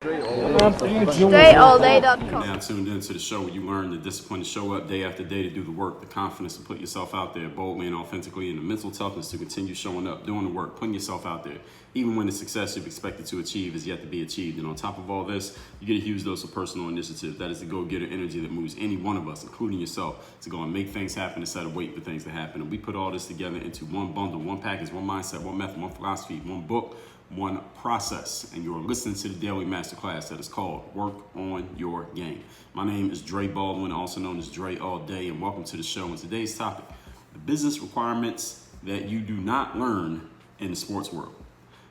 DreAllDay.com. Now tuned into the show where you learn the discipline to show up day after day to do the work, the confidence to put yourself out there boldly and authentically, and the mental toughness to continue showing up, doing the work, putting yourself out there, even when the success you've expected to achieve is yet to be achieved. And on top of all this, you get a huge dose of personal initiative. That is the go-getter energy that moves any one of us, including yourself, to go and make things happen instead of wait for things to happen. And we put all this together into one bundle, one package, one mindset, one method, one philosophy, one book, one process, and you're listening to the daily masterclass that is called Work on Your Game. My name is Dre Baldwin, also known as Dre All Day, and welcome to the show. And today's topic, the business requirements that you do not learn in the sports world.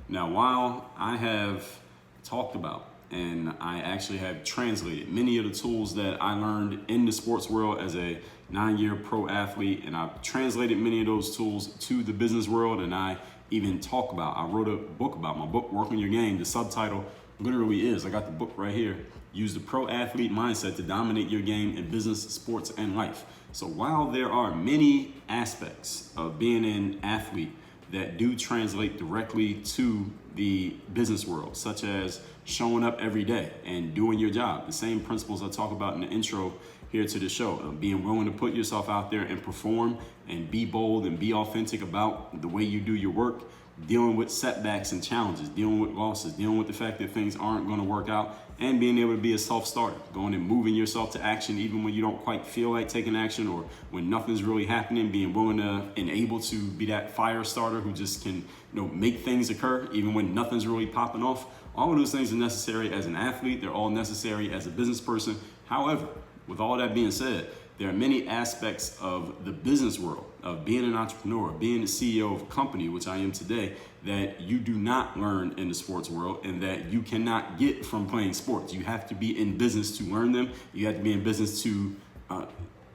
Now, while I have talked about and I actually have translated many of the tools that I learned in the sports world as a 9-year pro athlete, and I've translated many of those tools to the business world, and I wrote a book about my book, Work on Your Game. The subtitle literally is, I got the book right here, Use the Pro Athlete Mindset to Dominate Your Game in Business, Sports, and Life. So while there are many aspects of being an athlete that do translate directly to the business world, such as showing up every day and doing your job, the same principles I talk about in the intro here to the show, being willing to put yourself out there and perform and be bold and be authentic about the way you do your work, dealing with setbacks and challenges, dealing with losses, dealing with the fact that things aren't going to work out, and being able to be a self-starter, going and moving yourself to action even when you don't quite feel like taking action or when nothing's really happening, being willing to and able to be that fire starter who just can make things occur even when nothing's really popping off. All of those things are necessary as an athlete. They're all necessary as a business person. However, with all that being said, there are many aspects of the business world, of being an entrepreneur, being the CEO of a company, which I am today, that you do not learn in the sports world and that you cannot get from playing sports. You have to be in business to learn them. You have to be in business to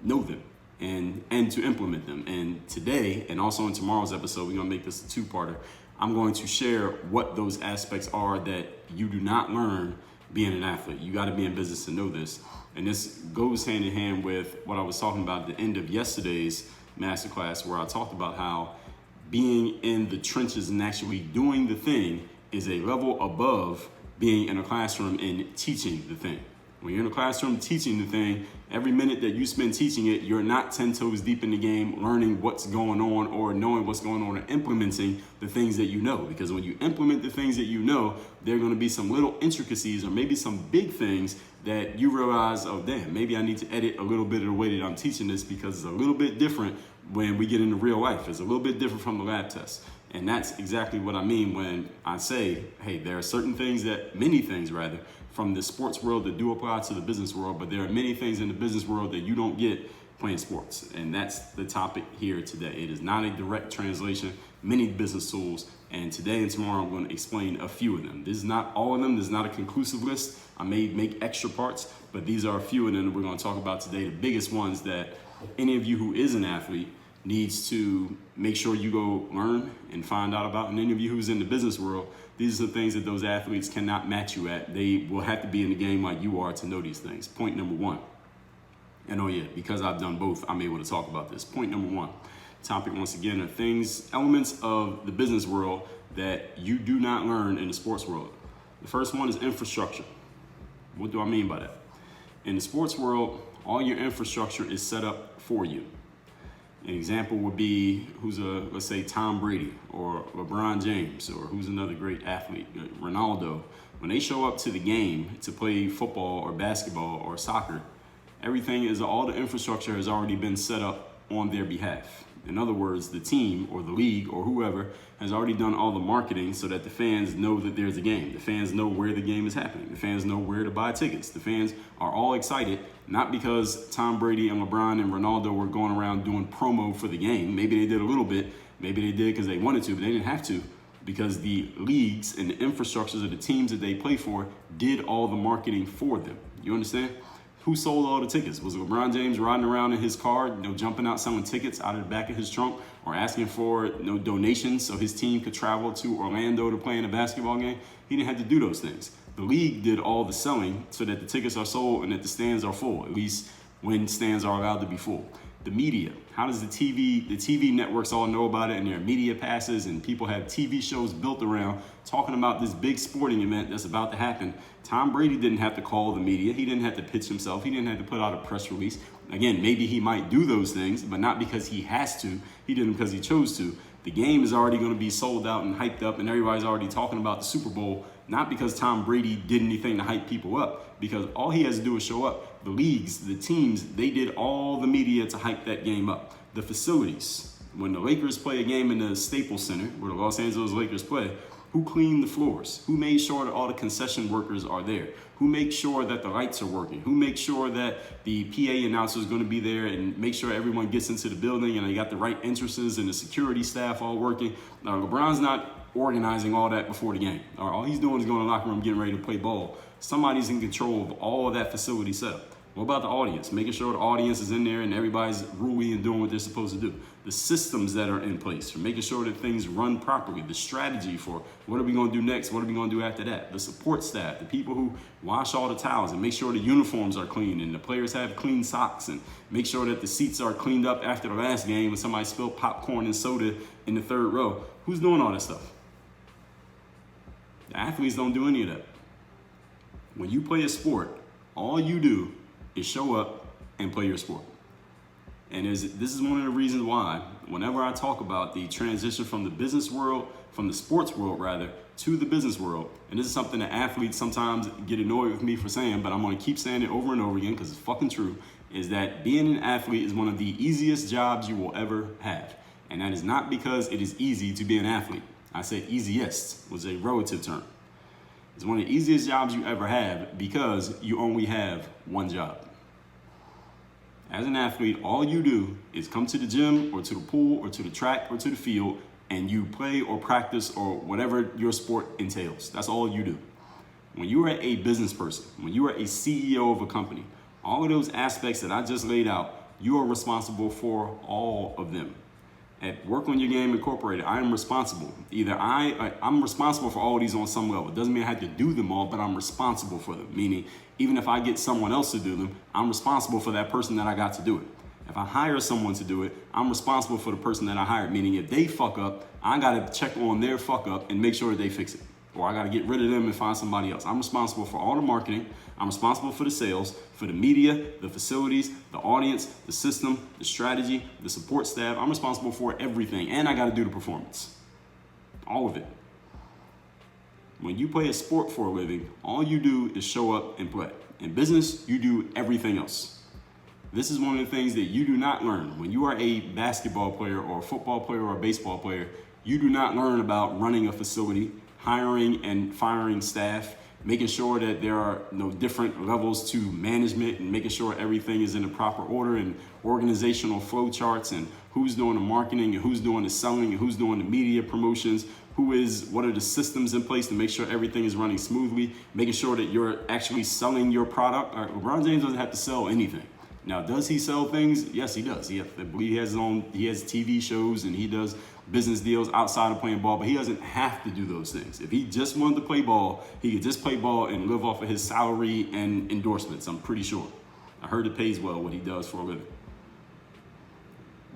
know them and to implement them. And today, and also in tomorrow's episode, we're going to make this a two-parter. I'm going to share what those aspects are that you do not learn being an athlete. You got to be in business to know this. And this goes hand in hand with what I was talking about at the end of yesterday's masterclass, where I talked about how being in the trenches and actually doing the thing is a level above being in a classroom and teaching the thing. When you're in a classroom teaching the thing, every minute that you spend teaching it, you're not 10 toes deep in the game, learning what's going on or knowing what's going on or implementing the things that you know. Because when you implement the things that you know, there are going to be some little intricacies or maybe some big things that you realize, oh, damn, maybe I need to edit a little bit of the way that I'm teaching this because it's a little bit different when we get into real life. It's a little bit different from the lab test. And that's exactly what I mean when I say, hey, there are certain things many things from the sports world that do apply to the business world, but there are many things in the business world that you don't get playing sports. And that's the topic here today. It is not a direct translation, many business tools. And today and tomorrow, I'm going to explain a few of them. This is not all of them. This is not a conclusive list. I may make extra parts, but these are a few of them that we're going to talk about today. The biggest ones that any of you who is an athlete needs to make sure you go learn and find out about. And any of you who's in the business world, these are the things that those athletes cannot match you at. They will have to be in the game like you are to know these things. Point number one. And oh yeah, because I've done both, I'm able to talk about this. Point number one. Topic once again are elements of the business world that you do not learn in the sports world. The first one is infrastructure. What do I mean by that? In the sports world, all your infrastructure is set up for you. An example would be let's say Tom Brady or LeBron James, or who's another great athlete, Ronaldo. When they show up to the game to play football or basketball or soccer, all the infrastructure has already been set up on their behalf. In other words, the team or the league or whoever has already done all the marketing so that the fans know that there's a game. The fans know where the game is happening. The fans know where to buy tickets. The fans are all excited, not because Tom Brady and LeBron and Ronaldo were going around doing promo for the game. Maybe they did a little bit. Maybe they did because they wanted to, but they didn't have to, because the leagues and the infrastructures of the teams that they play for did all the marketing for them. You understand? Who sold all the tickets? Was it LeBron James riding around in his car, jumping out selling tickets out of the back of his trunk, or asking for donations so his team could travel to Orlando to play in a basketball game? He didn't have to do those things. The league did all the selling so that the tickets are sold and that the stands are full, at least when stands are allowed to be full. The media. How does the TV networks all know about it, and their media passes, and people have TV shows built around talking about this big sporting event that's about to happen. Tom Brady didn't have to call the media. He didn't have to pitch himself. He didn't have to put out a press release. Again, maybe he might do those things, but not because he has to. He did them because he chose to. The game is already going to be sold out and hyped up, and everybody's already talking about the Super Bowl, not because Tom Brady did anything to hype people up, because all he has to do is show up. The leagues, the teams, they did all the media to hype that game up. The facilities. When the Lakers play a game in the Staples Center, where the Los Angeles Lakers play, who cleaned the floors? Who made sure that all the concession workers are there? Who makes sure that the lights are working? Who makes sure that the PA announcer is going to be there and make sure everyone gets into the building and they got the right entrances and the security staff all working? Now, LeBron's not organizing all that before the game. All he's doing is going to the locker room, getting ready to play ball. Somebody's in control of all of that facility setup. What about the audience? Making sure the audience is in there and everybody's ruly and doing what they're supposed to do. The systems that are in place for making sure that things run properly. The strategy for what are we going to do next? What are we going to do after that? The support staff, the people who wash all the towels and make sure the uniforms are clean and the players have clean socks and make sure that the seats are cleaned up after the last game when somebody spilled popcorn and soda in the third row. Who's doing all that stuff? The athletes don't do any of that. When you play a sport, all you do is show up and play your sport. And this is one of the reasons why whenever I talk about the transition from the business world, from the sports world rather, to the business world, and this is something that athletes sometimes get annoyed with me for saying, but I'm going to keep saying it over and over again because it's fucking true, is that being an athlete is one of the easiest jobs you will ever have. And that is not because it is easy to be an athlete. I said easiest was a relative term. It's one of the easiest jobs you ever have because you only have one job. As an athlete, all you do is come to the gym or to the pool or to the track or to the field and you play or practice or whatever your sport entails. That's all you do. When you are a business person, when you are a CEO of a company, all of those aspects that I just laid out, you are responsible for all of them. At Work on Your Game Incorporated, I am responsible. I'm responsible for all of these on some level. It doesn't mean I have to do them all, but I'm responsible for them. Meaning, even if I get someone else to do them, I'm responsible for that person that I got to do it. If I hire someone to do it, I'm responsible for the person that I hired. Meaning, if they fuck up, I got to check on their fuck up and make sure that they fix it. Or I got to get rid of them and find somebody else. I'm responsible for all the marketing. I'm responsible for the sales, for the media, the facilities, the audience, the system, the strategy, the support staff. I'm responsible for everything. And I got to do the performance. All of it. When you play a sport for a living, all you do is show up and play. In business, you do everything else. This is one of the things that you do not learn. When you are a basketball player or a football player or a baseball player, you do not learn about running a facility, hiring and firing staff, making sure that there are different levels to management and making sure everything is in the proper order and organizational flow charts and who's doing the marketing and who's doing the selling and who's doing the media promotions, what are the systems in place to make sure everything is running smoothly, making sure that you're actually selling your product. LeBron James doesn't have to sell anything. Now, does he sell things? Yes, he does. I believe he has TV shows and he does business deals outside of playing ball, but he doesn't have to do those things. If he just wanted to play ball, he could just play ball and live off of his salary and endorsements, I'm pretty sure. I heard it pays well what he does for a living.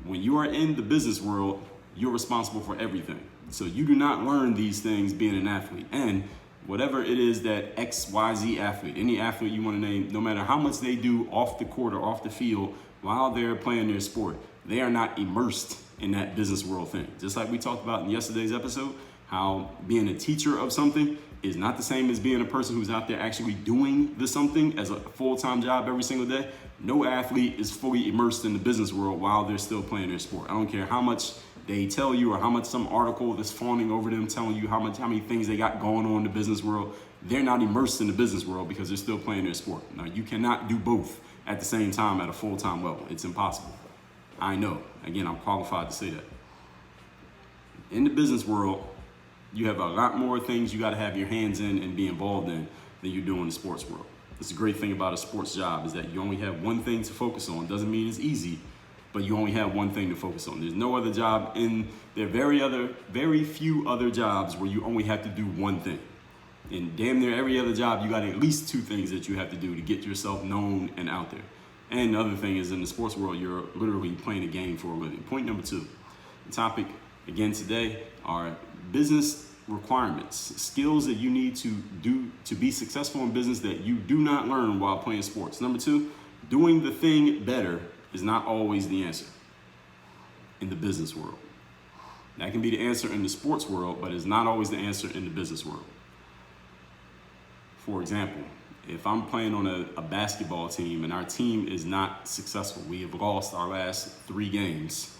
When you are in the business world, you're responsible for everything. So you do not learn these things being an athlete. And whatever it is that XYZ athlete, any athlete you want to name, no matter how much they do off the court or off the field while they're playing their sport, they are not immersed in that business world thing. Just like we talked about in yesterday's episode, how being a teacher of something is not the same as being a person who's out there actually doing the something as a full-time job every single day. No athlete is fully immersed in the business world while they're still playing their sport. I don't care how much they tell you or how much some article that's fawning over them telling you how many things they got going on in the business world. They're not immersed in the business world because they're still playing their sport. Now, you cannot do both at the same time at a full-time level. It's impossible. I know. Again, I'm qualified to say that. In the business world, you have a lot more things you got to have your hands in and be involved in than you do in the sports world. That's the great thing about a sports job is that you only have one thing to focus on. Doesn't mean it's easy, but you only have one thing to focus on. There's no other job there are very few other jobs where you only have to do one thing. In damn near every other job, you got at least two things that you have to do to get yourself known and out there. And the other thing is, in the sports world, you're literally playing a game for a living. Point number 2. The topic, again, today are business requirements, skills that you need to do to be successful in business that you do not learn while playing sports. Number 2, doing the thing better is not always the answer in the business world. That can be the answer in the sports world, but it's not always the answer in the business world. For example, if I'm playing on a basketball team and our team is not successful, we have lost our last 3 games,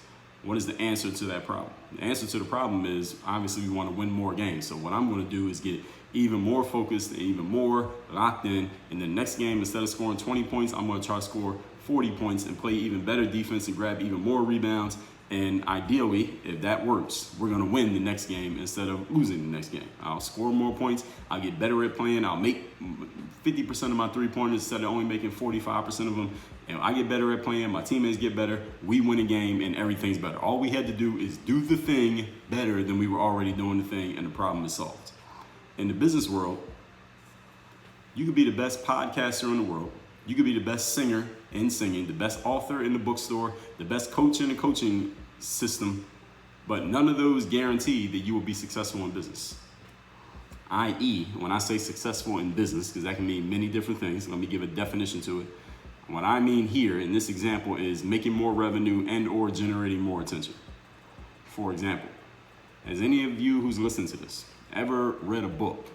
what is the answer to that problem? The answer to the problem is, obviously, we want to win more games. So what I'm going to do is get even more focused and even more locked in. In the next game, instead of scoring 20 points, I'm going to try to score 40 points and play even better defense and grab even more rebounds. And ideally, if that works, we're going to win the next game instead of losing the next game. I'll score more points. I'll get better at playing. I'll make 50% of my 3-pointers instead of only making 45% of them. And I get better at playing. My teammates get better. We win a game and everything's better. All we had to do is do the thing better than we were already doing the thing, and the problem is solved. In the business world, you could be the best podcaster in the world. You could be the best singer in singing, the best author in the bookstore, the best coach in the coaching system, but none of those guarantee that you will be successful in business. I.e., when I say successful in business, because that can mean many different things, let me give a definition to it. What I mean here in this example is making more revenue and or generating more attention. For example, has any of you who's listened to this ever read a book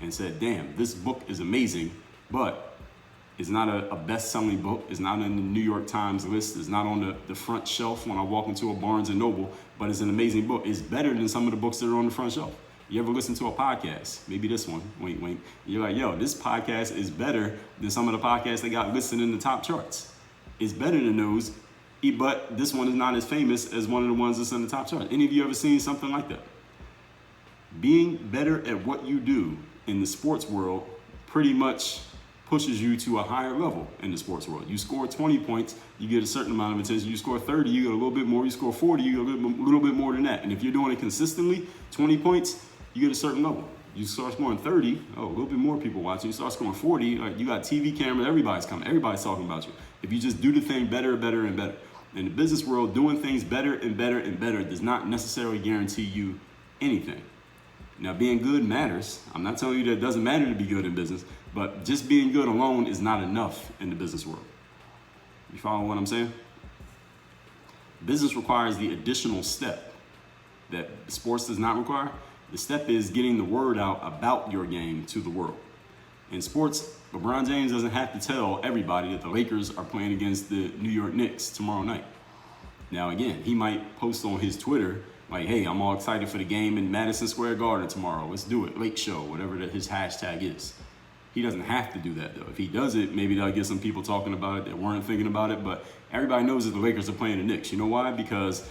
and said, damn, this book is amazing, but it's not a best-selling book. It's not in the New York Times list. It's not on the front shelf when I walk into a Barnes & Noble, but it's an amazing book. It's better than some of the books that are on the front shelf. You ever listen to a podcast? Maybe this one, wink, wink. You're like, yo, this podcast is better than some of the podcasts that got listed in the top charts. It's better than those, but this one is not as famous as one of the ones that's in the top charts. Any of you ever seen something like that? Being better at what you do in the sports world pretty much pushes you to a higher level in the sports world. You score 20 points, you get a certain amount of attention. You score 30, you get a little bit more. You score 40, you get a little bit more than that. And if you're doing it consistently, 20 points, you get a certain level. You start scoring 30, a little bit more people watching. You start scoring 40, you got TV cameras, everybody's coming, everybody's talking about you. If you just do the thing better, better, and better. In the business world, doing things better and better and better does not necessarily guarantee you anything. Now, being good matters. I'm not telling you that it doesn't matter to be good in business, but just being good alone is not enough in the business world. You follow what I'm saying? Business requires the additional step that sports does not require. The step is getting the word out about your game to the world. In sports, LeBron James doesn't have to tell everybody that the Lakers are playing against the New York Knicks tomorrow night. Now, again, he might post on his Twitter, like, hey, I'm all excited for the game in Madison Square Garden tomorrow. Let's do it. Lake Show, whatever his hashtag is. He doesn't have to do that, though. If he does it, maybe that'll get some people talking about it that weren't thinking about it. But everybody knows that the Lakers are playing the Knicks. You know why? Because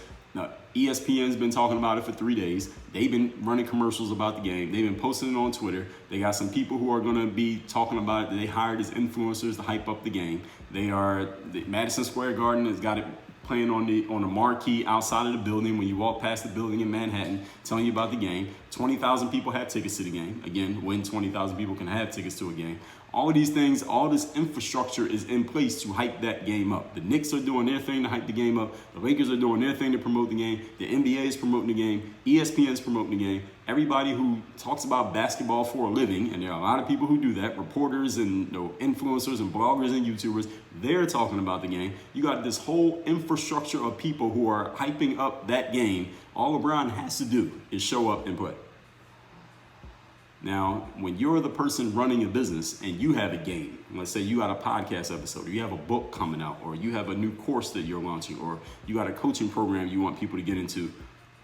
ESPN's been talking about it for 3 days. They've been running commercials about the game. They've been posting it on Twitter. They got some people who are going to be talking about it that they hired as influencers to hype up the game. Madison Square Garden has got it playing on the marquee outside of the building when you walk past the building in Manhattan, telling you about the game. 20,000 people have tickets to the game. Again, when 20,000 people can have tickets to a game. All of these things, all this infrastructure is in place to hype that game up. The Knicks are doing their thing to hype the game up. The Lakers are doing their thing to promote the game. The NBA is promoting the game. ESPN is promoting the game. Everybody who talks about basketball for a living, and there are a lot of people who do that, reporters and influencers and bloggers and YouTubers, they're talking about the game. You got this whole infrastructure of people who are hyping up that game. All LeBron has to do is show up and play. Now, when you're the person running a business and you have a game, let's say you got a podcast episode, or you have a book coming out, or you have a new course that you're launching, or you got a coaching program you want people to get into,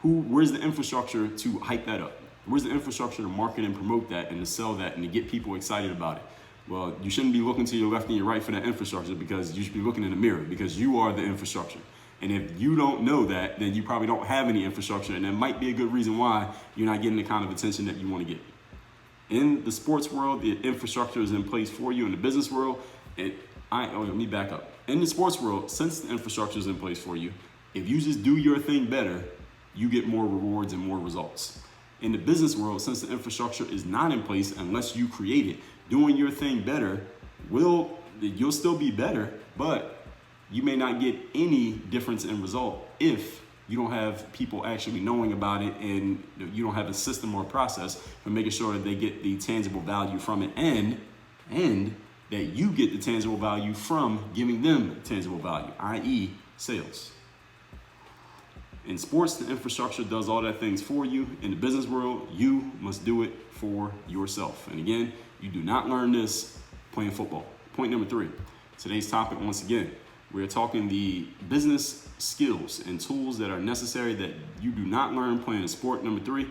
where's the infrastructure to hype that up? Where's the infrastructure to market and promote that and to sell that and to get people excited about it? Well, you shouldn't be looking to your left and your right for that infrastructure, because you should be looking in the mirror, because you are the infrastructure. And if you don't know that, then you probably don't have any infrastructure, and that might be a good reason why you're not getting the kind of attention that you want to get. In the sports world, the infrastructure is in place for you. In the business world, let me back up. In the sports world, since the infrastructure is in place for you, if you just do your thing better, you get more rewards and more results. In the business world, since the infrastructure is not in place unless you create it, doing your thing better you'll still be better, but you may not get any difference in result if you don't have people actually knowing about it, and you don't have a system or a process for making sure that they get the tangible value from it, and that you get the tangible value from giving them tangible value, i.e. sales. In sports, the infrastructure does all that things for you. In the business world, you must do it for yourself. And again, you do not learn this playing football. Point number 3, today's topic, once again, we're talking the business skills and tools that are necessary that you do not learn playing a sport. Number 3,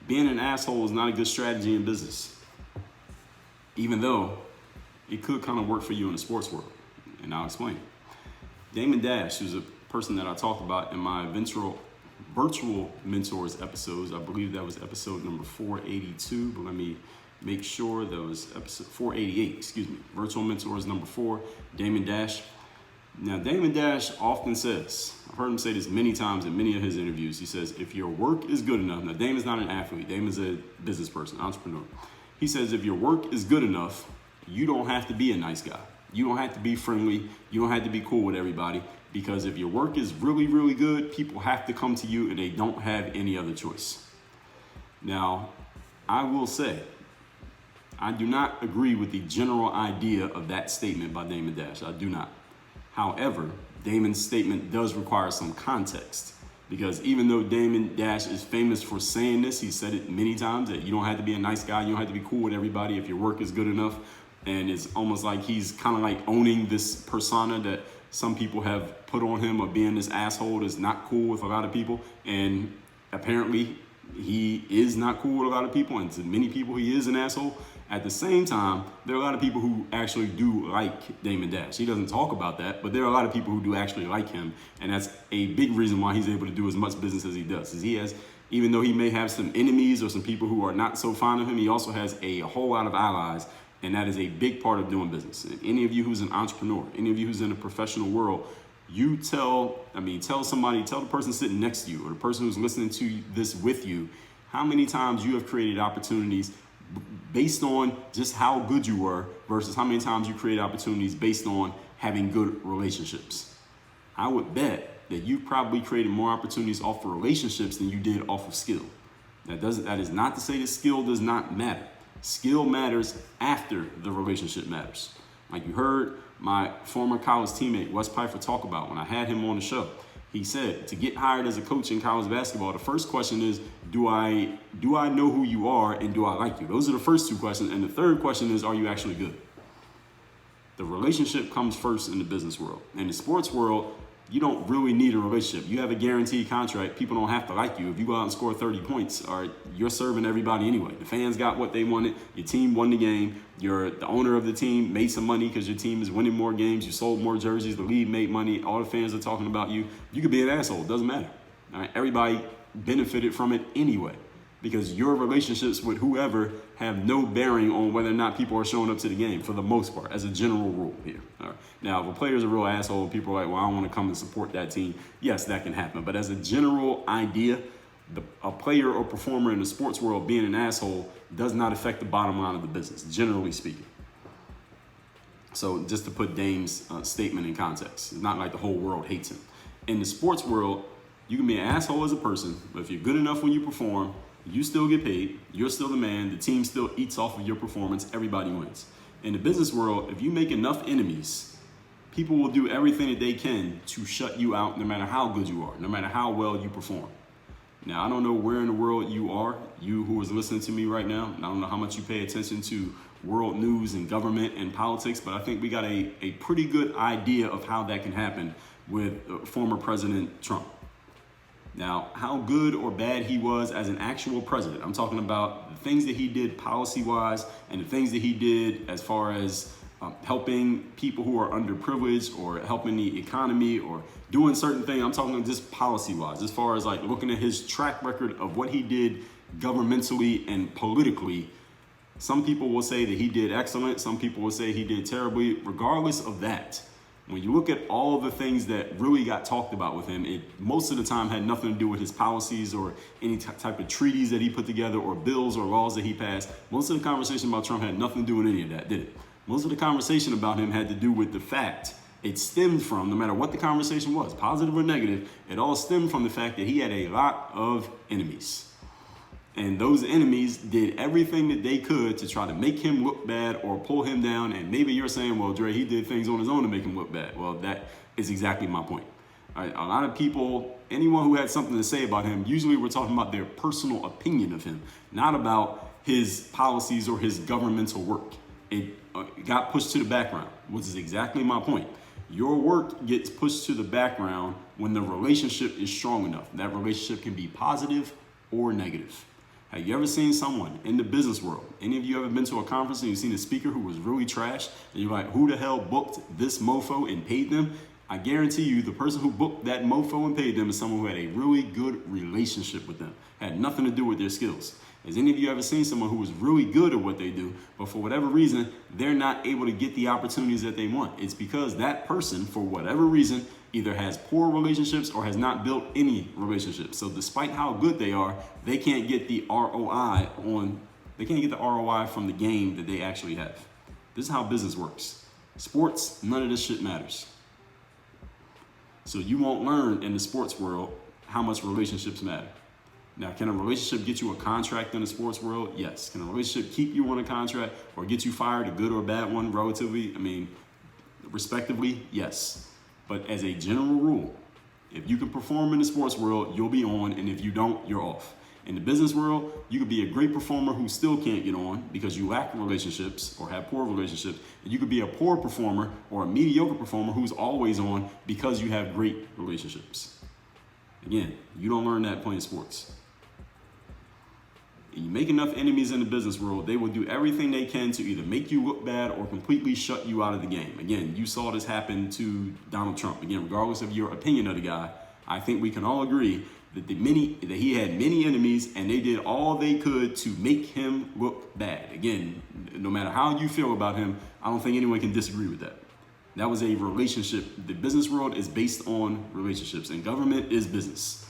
being an asshole is not a good strategy in business, even though it could kind of work for you in the sports world. And I'll explain. Damon Dash, who's a person that I talked about in my virtual mentors episodes. I believe that was episode number 482, but let me make sure that was episode 488, virtual mentors number 4, Damon Dash. Now, Damon Dash often says, I've heard him say this many times in many of his interviews. He says, if your work is good enough, now Damon's not an athlete, Damon's a business person, entrepreneur. He says, if your work is good enough, you don't have to be a nice guy. You don't have to be friendly. You don't have to be cool with everybody, because if your work is really, really good, people have to come to you and they don't have any other choice. Now, I will say, I do not agree with the general idea of that statement by Damon Dash. I do not. However, Damon's statement does require some context, because even though Damon Dash is famous for saying this, he said it many times, that you don't have to be a nice guy, you don't have to be cool with everybody if your work is good enough. And it's almost like he's kind of like owning this persona that some people have put on him of being this asshole that's not cool with a lot of people. And apparently he is not cool with a lot of people, and to many people he is an asshole. At the same time, there are a lot of people who actually do like Damon Dash. He doesn't talk about that, but there are a lot of people who do actually like him, and that's a big reason why he's able to do as much business as he does. Is he has, even though he may have some enemies or some people who are not so fond of him, he also has a whole lot of allies, and that is a big part of doing business. And any of you who's an entrepreneur, any of you who's in the professional world, you tell the person sitting next to you, or the person who's listening to this with you, how many times you have created opportunities based on just how good you were versus how many times you create opportunities based on having good relationships. I would bet that you probably created more opportunities off of relationships than you did off of skill. That is not to say that skill does not matter. Skill matters after the relationship matters. Like you heard my former college teammate, Wes Pfeiffer, talk about when I had him on the show. He said, to get hired as a coach in college basketball, the first question is, do I know who you are, and do I like you? Those are the first 2 questions. And the third question is, are you actually good? The relationship comes first in the business world. In the sports world, you don't really need a relationship. You have a guaranteed contract. People don't have to like you. If you go out and score 30 points, you're serving everybody anyway. The fans got what they wanted. Your team won the game. You're the owner of the team, made some money because your team is winning more games. You sold more jerseys. The league made money. All the fans are talking about you. You could be an asshole. It doesn't matter. All right? Everybody benefited from it anyway, because your relationships with whoever have no bearing on whether or not people are showing up to the game, for the most part, as a general rule here. All right. Now, if a player's a real asshole, people are like, well, I don't want to come and support that team. Yes, that can happen. But as a general idea, a player or performer in the sports world being an asshole does not affect the bottom line of the business, generally speaking. So just to put Dame's statement in context, it's not like the whole world hates him. In the sports world, you can be an asshole as a person, but if you're good enough when you perform, you still get paid, you're still the man, the team still eats off of your performance, everybody wins. In the business world, if you make enough enemies, people will do everything that they can to shut you out, no matter how good you are, no matter how well you perform. Now, I don't know where in the world you are, you who is listening to me right now. I don't know how much you pay attention to world news and government and politics, but I think we got a pretty good idea of how that can happen with former President Trump. Now, how good or bad he was as an actual president, I'm talking about the things that he did policy-wise and the things that he did as far as helping people who are underprivileged or helping the economy or doing certain things. I'm talking just policy-wise, as far as like looking at his track record of what he did governmentally and politically. Some people will say that he did excellent. Some people will say he did terribly. Regardless of that, when you look at all of the things that really got talked about with him, it most of the time had nothing to do with his policies or any type of treaties that he put together or bills or laws that he passed. Most of the conversation about Trump had nothing to do with any of that, did it? Most of the conversation about him had to do with the fact it stemmed from, no matter what the conversation was, positive or negative, it all stemmed from the fact that he had a lot of enemies. And those enemies did everything that they could to try to make him look bad or pull him down. And maybe you're saying, well, Dre, he did things on his own to make him look bad. Well, that is exactly my point. All right, a lot of people, anyone who had something to say about him, usually we're talking about their personal opinion of him, not about his policies or his governmental work. It got pushed to the background, which is exactly my point. Your work gets pushed to the background when the relationship is strong enough. That relationship can be positive or negative. Have you ever seen someone in the business world? Any of you ever been to a conference and you've seen a speaker who was really trash? And you're like, who the hell booked this mofo and paid them? I guarantee you the person who booked that mofo and paid them is someone who had a really good relationship with them. Had nothing to do with their skills. Has any of you ever seen someone who was really good at what they do, but for whatever reason, they're not able to get the opportunities that they want? It's because that person, for whatever reason, either has poor relationships or has not built any relationships. So despite how good they are, they can't get the ROI from the game that they actually have. This is how business works. Sports, none of this shit matters. So you won't learn in the sports world how much relationships matter. Now, can a relationship get you a contract in the sports world? Yes. Can a relationship keep you on a contract or get you fired, a good or a bad one, respectively? Yes. But as a general rule, if you can perform in the sports world, you'll be on, and if you don't, you're off. In the business world, you could be a great performer who still can't get on because you lack relationships or have poor relationships, and you could be a poor performer or a mediocre performer who's always on because you have great relationships. Again, you don't learn that playing sports. You make enough enemies in the business world, they will do everything they can to either make you look bad or completely shut you out of the game. Again, you saw this happen to Donald Trump. Again, regardless of your opinion of the guy, I think we can all agree that he had many enemies and they did all they could to make him look bad. Again, no matter how you feel about him, I don't think anyone can disagree with that. That was a relationship. The business world is based on relationships, and government is business.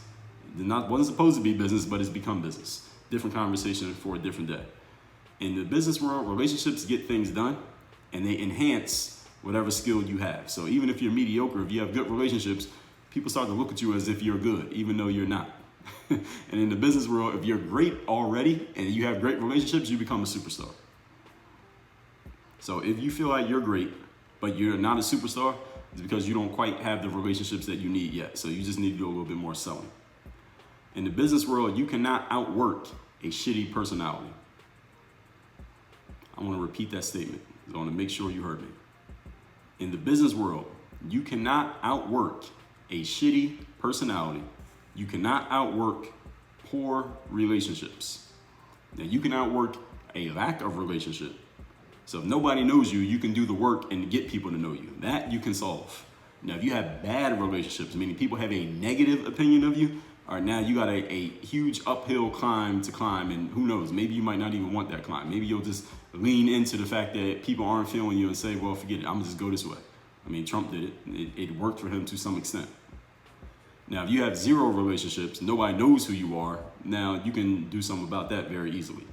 It wasn't supposed to be business, but it's become business. Different conversation for a different day. In the business world, relationships get things done and they enhance whatever skill you have. So even if you're mediocre, if you have good relationships, people start to look at you as if you're good, even though you're not. And in the business world, if you're great already and you have great relationships, you become a superstar. So if you feel like you're great, but you're not a superstar, it's because you don't quite have the relationships that you need yet. So you just need to do a little bit more selling. In the business world, you cannot outwork a shitty personality. I want to repeat that statement. I want to make sure you heard me. In the business world, you cannot outwork a shitty personality. You cannot outwork poor relationships. Now, you can outwork a lack of relationship. So if nobody knows you, you can do the work and get people to know you. That you can solve. Now, if you have bad relationships, meaning people have a negative opinion of you, all right, now you got a huge uphill climb to climb, and who knows, maybe you might not even want that climb. Maybe you'll just lean into the fact that people aren't feeling you and say, well, forget it, I'm gonna just go this way. I mean, Trump did it. It worked for him to some extent. Now, if you have zero relationships, nobody knows who you are, now you can do something about that very easily.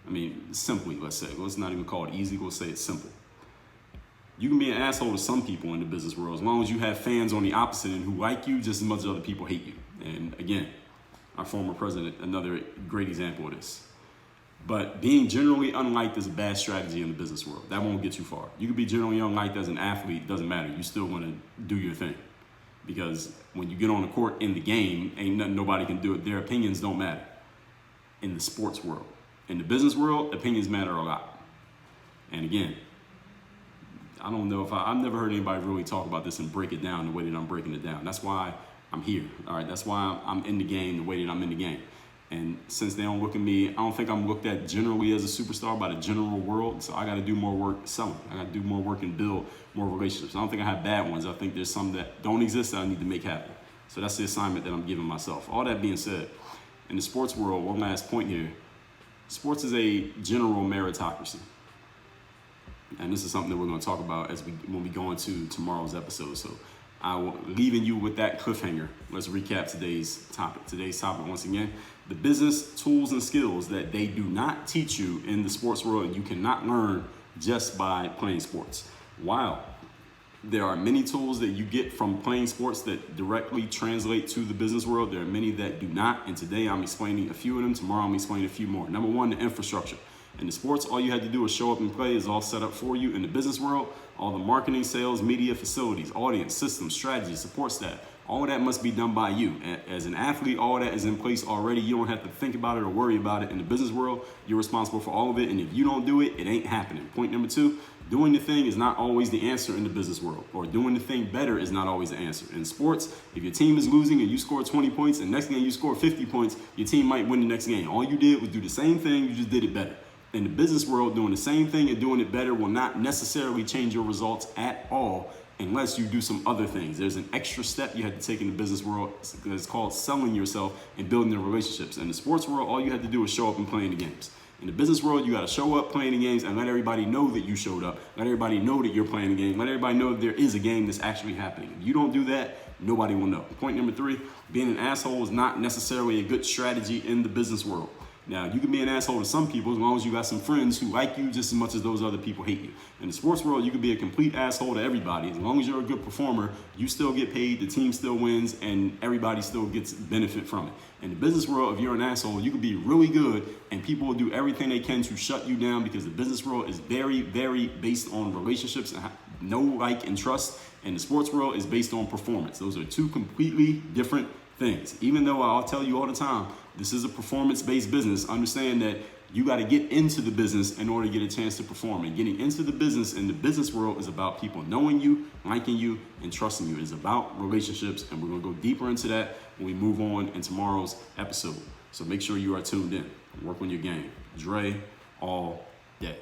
I mean, simply, let's say. Let's not even call it easy, let's say it's simple. You can be an asshole to some people in the business world as long as you have fans on the opposite end who like you just as much as other people hate you. And again, our former president, another great example of this. But being generally unliked is a bad strategy in the business world. That won't get you far. You can be generally unliked as an athlete, doesn't matter. You still want to do your thing. Because when you get on the court in the game, ain't nothing nobody can do it. Their opinions don't matter in the sports world. In the business world, opinions matter a lot. And again, I don't know if I've never heard anybody really talk about this and break it down the way that I'm breaking it down. That's why I'm here. All right, that's why I'm in the game the way that I'm in the game. And since they don't look at me, I don't think I'm looked at generally as a superstar by the general world. So I got to do more work selling. I got to do more work and build more relationships. I don't think I have bad ones. I think there's some that don't exist that I need to make happen. So that's the assignment that I'm giving myself. All that being said, in the sports world, one last point here. Sports is a general meritocracy. And this is something that we're going to talk about when we go into tomorrow's episode. So leaving you with that cliffhanger. Let's recap today's topic. Today's topic, once again, the business tools and skills that they do not teach you in the sports world and you cannot learn just by playing sports. While There are many tools that you get from playing sports that directly translate to the business world. There are many that do not. And today I'm explaining a few of them. Tomorrow I'm explaining a few more. Number one, the infrastructure. In the sports, all you had to do was show up and play is all set up for you. In the business world, all the marketing, sales, media, facilities, audience, systems, strategy, support staff, all of that must be done by you. As an athlete, all of that is in place already. You don't have to think about it or worry about it. In the business world, you're responsible for all of it. And if you don't do it, it ain't happening. Point number two, doing the thing is not always the answer in the business world, or doing the thing better is not always the answer. In sports, if your team is losing and you score 20 points and next game you score 50 points, your team might win the next game. All you did was do the same thing, you just did it better. In the business world, doing the same thing and doing it better will not necessarily change your results at all unless you do some other things. There's an extra step you have to take in the business world. It's called selling yourself and building the relationships. In the sports world, all you have to do is show up and play in the games. In the business world, you got to show up, play in the games, and let everybody know that you showed up. Let everybody know that you're playing the game. Let everybody know that there is a game that's actually happening. If you don't do that, nobody will know. Point number three, being an asshole is not necessarily a good strategy in the business world. Now, you can be an asshole to some people as long as you got some friends who like you just as much as those other people hate you. In the sports world, you can be a complete asshole to everybody. As long as you're a good performer, you still get paid, the team still wins, and everybody still gets benefit from it. In the business world, if you're an asshole, you can be really good, and people will do everything they can to shut you down because the business world is very, very based on relationships and know, like, and trust. And the sports world is based on performance. Those are two completely different things. Even though I'll tell you all the time, this is a performance-based business, understand that you got to get into the business in order to get a chance to perform. And getting into the business in the business world is about people knowing you, liking you, and trusting you. It's about relationships, and we're going to go deeper into that when we move on in tomorrow's episode. So make sure you are tuned in. Work on your game. Dre all day.